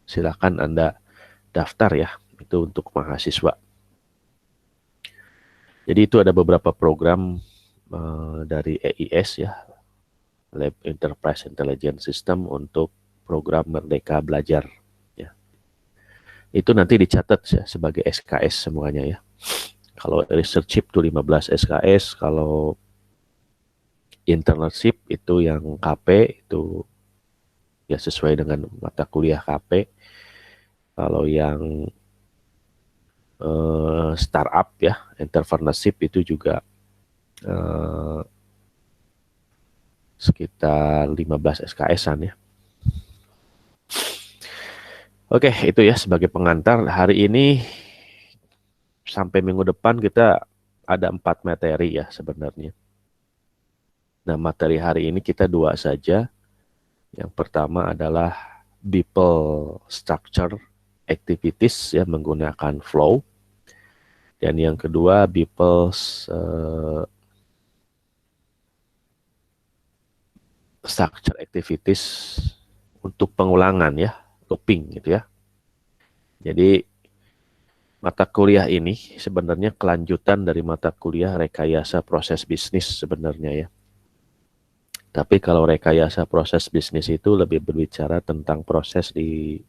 silakan Anda daftar ya, itu untuk mahasiswa. Jadi itu ada beberapa program dari EIS ya, Lab Enterprise Intelligence System untuk program Merdeka Belajar. Ya. Itu nanti dicatat ya sebagai SKS semuanya ya. Kalau researchship itu 15 SKS, kalau internship itu yang KP itu ya sesuai dengan mata kuliah KP. Kalau yang startup ya, entrepreneurship itu juga eh, sekitar 15 SKS-an ya. Oke, itu ya sebagai pengantar. Hari ini sampai minggu depan kita ada 4 materi ya sebenarnya. Nah, materi hari ini kita 2 saja. Yang pertama adalah People Structure Activities ya menggunakan flow. Dan yang kedua People's Structure Activities untuk pengulangan ya, looping gitu ya. Jadi mata kuliah ini sebenarnya kelanjutan dari mata kuliah rekayasa proses bisnis sebenarnya ya. Tapi kalau rekayasa proses bisnis itu lebih berbicara tentang proses di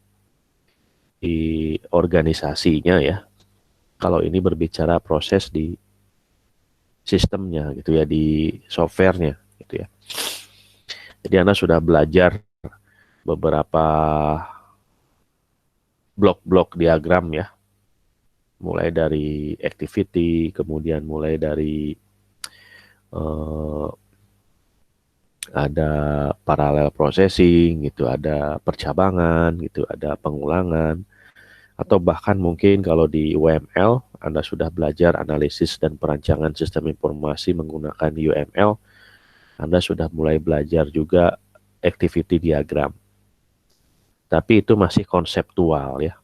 organisasinya ya. Kalau ini berbicara proses di sistemnya gitu ya, di softwarenya gitu ya. Jadi Anda sudah belajar beberapa blok-blok diagram ya, mulai dari activity, kemudian mulai dari eh, ada parallel processing gitu, ada percabangan gitu, ada pengulangan, atau bahkan mungkin kalau di UML Anda sudah belajar analisis dan perancangan sistem informasi menggunakan UML, Anda sudah mulai belajar juga activity diagram. Tapi itu masih konseptual ya.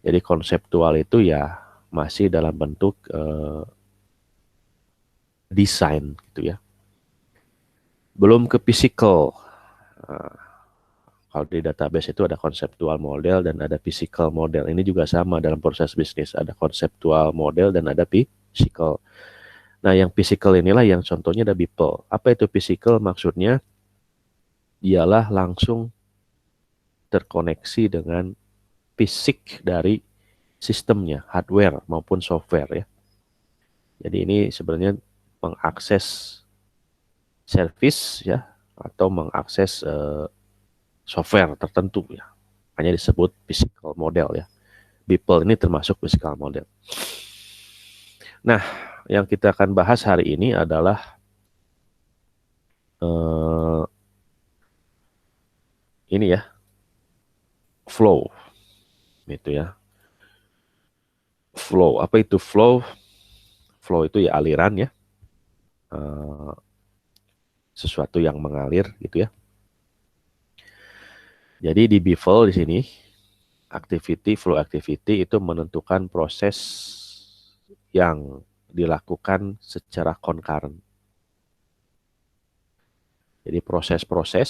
Jadi konseptual itu ya masih dalam bentuk desain gitu ya. Belum ke physical. Nah, kalau di database itu ada konseptual model dan ada physical model. Ini juga sama dalam proses bisnis. Ada konseptual model dan ada physical. Nah, yang physical inilah yang contohnya ada people. Apa itu physical? Maksudnya ialah langsung terkoneksi dengan fisik dari sistemnya, hardware maupun software ya. Jadi ini sebenarnya mengakses service ya atau mengakses software tertentu ya. Hanya disebut physical model ya. People ini termasuk physical model. Nah, yang kita akan bahas hari ini adalah eh, ini ya, flow gitu ya. Flow, apa itu flow? Flow itu ya aliran ya. Eh, sesuatu yang mengalir gitu ya. Jadi di Bevel di sini activity, flow activity itu menentukan proses yang dilakukan secara concurrent. Jadi proses-proses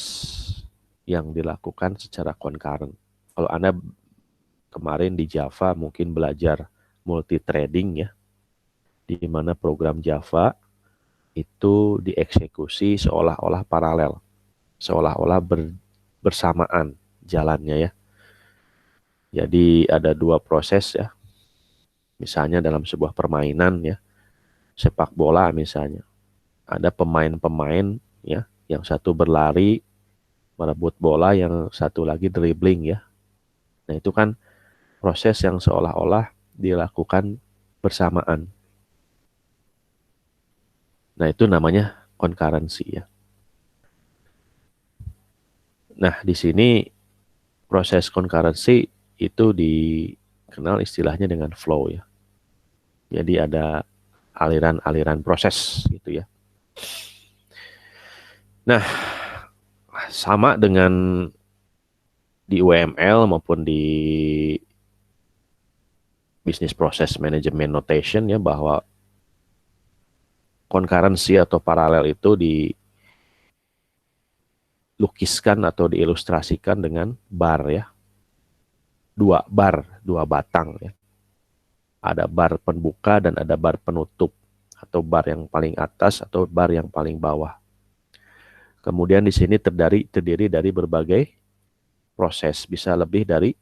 yang dilakukan secara concurrent. Kalau Anda kemarin di Java mungkin belajar multi-threading ya, di mana program Java itu dieksekusi seolah-olah paralel, seolah-olah bersamaan jalannya ya. Jadi ada 2 proses ya, misalnya dalam sebuah permainan ya, sepak bola misalnya. Ada pemain-pemain ya, yang satu berlari merebut bola, yang satu lagi dribbling ya. Nah, itu kan proses yang seolah-olah dilakukan bersamaan. Nah, itu namanya concurrency ya. Nah, di sini proses concurrency itu dikenal istilahnya dengan flow ya. Jadi ada aliran-aliran proses gitu ya. Nah, sama dengan di UML maupun di Business Process Management Notation ya, bahwa concurrency atau paralel itu dilukiskan atau diilustrasikan dengan bar ya. dua batang ya. Ada bar pembuka dan ada bar penutup, atau bar yang paling atas atau bar yang paling bawah. Kemudian di sini terdiri dari berbagai proses, bisa lebih dari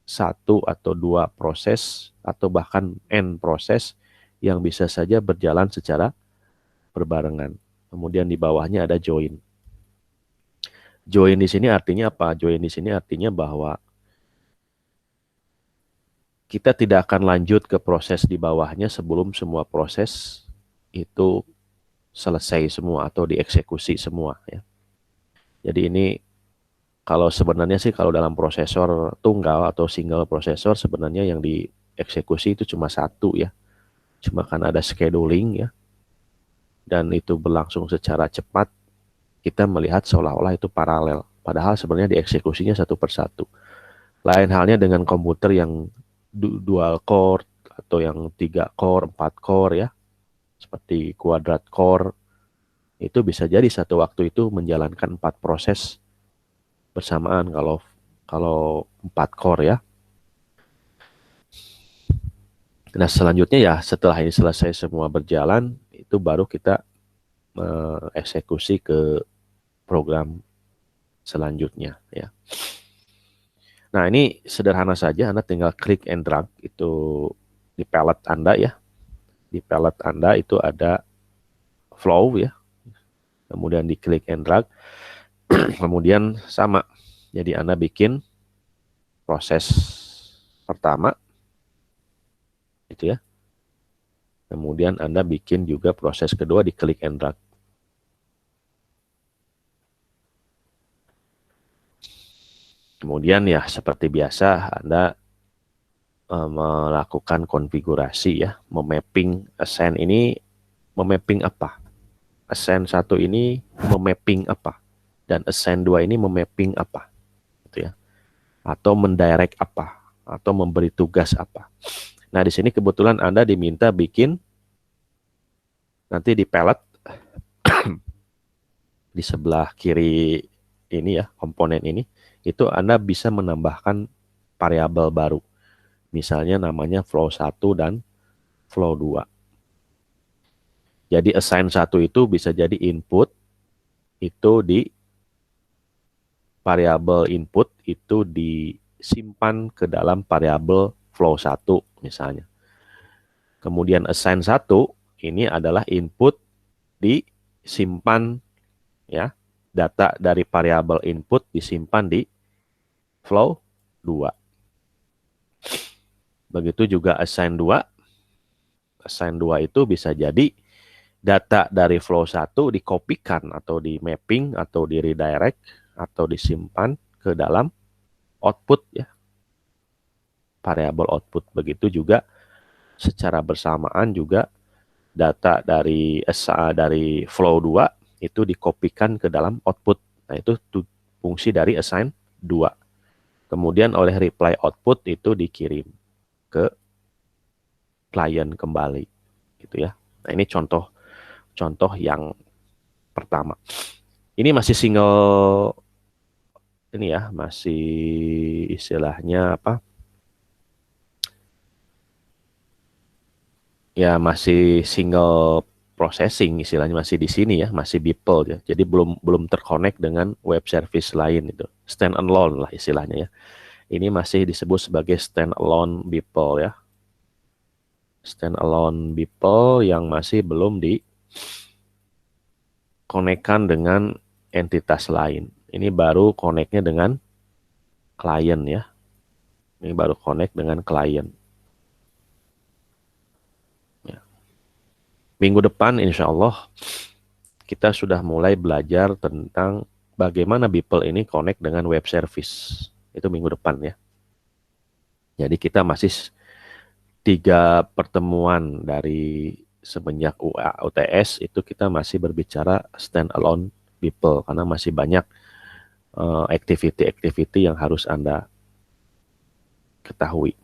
satu atau dua proses atau bahkan n proses yang bisa saja berjalan secara berbarengan. Kemudian di bawahnya ada join. Join di sini artinya apa? Join di sini artinya bahwa kita tidak akan lanjut ke proses di bawahnya sebelum semua proses itu selesai semua atau dieksekusi semua ya. Jadi ini kalau sebenarnya sih kalau dalam prosesor tunggal atau single prosesor sebenarnya yang dieksekusi itu cuma satu ya. Cuma kan ada scheduling ya. Dan itu berlangsung secara cepat, kita melihat seolah-olah itu paralel. Padahal sebenarnya dieksekusinya satu persatu. Lain halnya dengan komputer yang dual core atau yang 3 core, 4 core ya. Seperti quadrat core. Itu bisa jadi satu waktu itu menjalankan 4 proses bersamaan kalau 4 core ya. Nah, selanjutnya ya setelah ini selesai semua berjalan, itu baru kita eksekusi ke program selanjutnya ya. Nah, ini sederhana saja, Anda tinggal klik and drag itu di palette Anda ya. Di palette Anda itu ada flow ya. Kemudian di klik and drag. Kemudian sama. Jadi Anda bikin proses pertama gitu ya. Kemudian Anda bikin juga proses kedua di klik and drag. Kemudian ya seperti biasa Anda melakukan konfigurasi ya, memapping assign ini, memapping apa? Assign 1 ini memapping apa? Dan assign 2 ini memapping apa? Gitu ya. Atau mendirect apa? Atau memberi tugas apa? Nah, di sini kebetulan Anda diminta bikin nanti di palette di sebelah kiri ini ya, komponen ini, itu Anda bisa menambahkan variabel baru. Misalnya namanya flow 1 dan flow 2. Jadi assign 1 itu bisa jadi input, itu di variabel input itu disimpan ke dalam variabel flow 1 misalnya. Kemudian assign 1 ini adalah input disimpan ya, data dari variabel input disimpan di flow 2. Begitu juga assign 2. Assign 2 itu bisa jadi data dari flow 1 dikopikan atau di mapping atau di redirect atau disimpan ke dalam output ya. Variabel output. Begitu juga secara bersamaan juga data dari flow 2 itu dikopikan ke dalam output. Nah, itu fungsi dari assign 2. Kemudian oleh reply output itu dikirim ke klien kembali gitu ya. Nah, ini contoh yang pertama. Ini masih single ini ya, masih istilahnya apa? Ya masih single processing istilahnya, masih di sini ya, masih Beeple ya. Jadi belum terkonek dengan web service lain itu. Stand alone lah istilahnya ya. Ini masih disebut sebagai standalone Beeple ya. Standalone Beeple yang masih belum dikonekkan dengan entitas lain. Ini baru koneknya dengan klien ya. Ini baru connect dengan klien. Ya. Minggu depan insya Allah kita sudah mulai belajar tentang bagaimana Beeple ini connect dengan web service. Itu minggu depan ya. Jadi kita masih 3 pertemuan dari semenjak UTS itu kita masih berbicara standalone Beeple karena masih banyak activity-activity yang harus Anda ketahui.